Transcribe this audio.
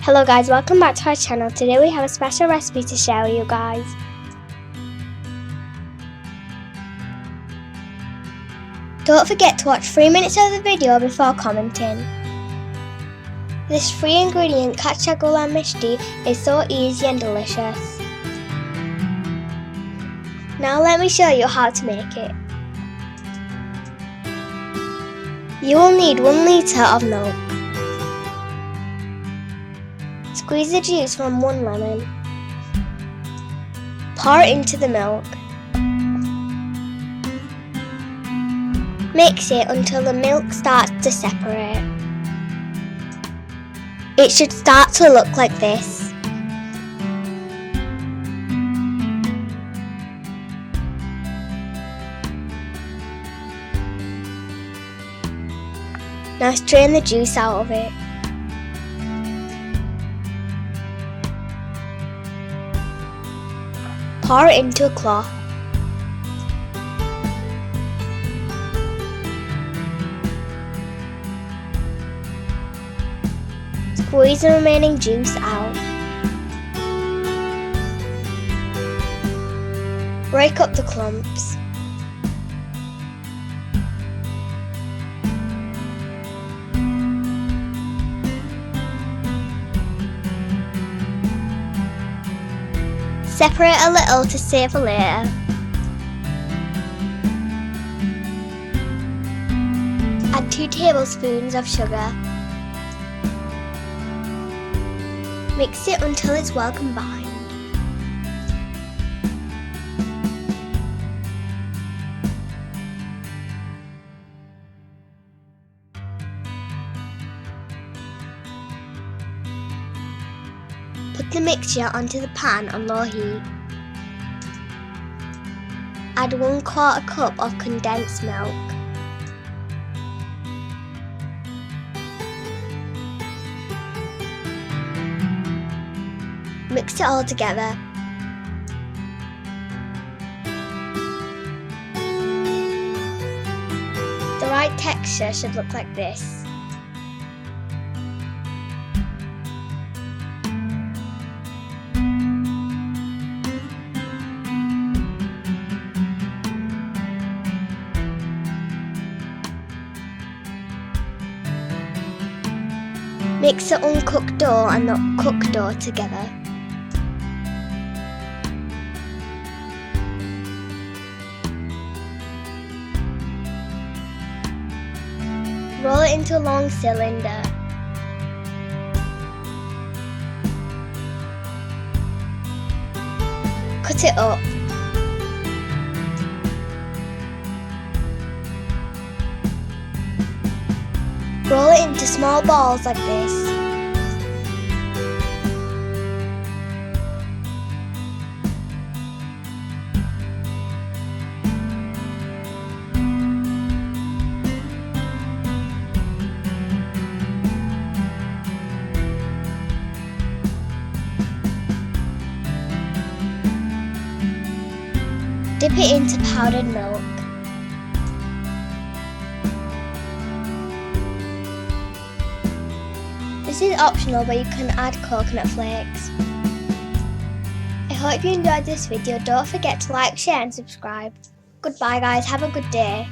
Hello guys, welcome back to our channel. Today we have a special recipe to share with you guys. Don't forget to watch 3 minutes of the video before commenting. This 3-ingredient kachagolla mishti is so easy and delicious. Now let me show you how to make it. You will need 1 litre of milk. Squeeze the juice from 1 lemon. Pour it into the milk. Mix it until the milk starts to separate. It should start to look like this. Now strain the juice out of it. Pour it into a cloth. Squeeze the remaining juice out. Break up the clumps. Separate a little to save for later. Add 2 tablespoons of sugar. Mix it until it's well combined. Put the mixture onto the pan on low heat. Add 1/4 cup of condensed milk. Mix it all together. The right texture should look like this. Mix the uncooked dough and the cooked dough together. Roll it into a long cylinder. Cut it up. Roll it into small balls like this. Dip it into powdered milk. This is optional, but you can add coconut flakes. I hope you enjoyed this video. Don't forget to like, share and subscribe. Goodbye guys, have a good day.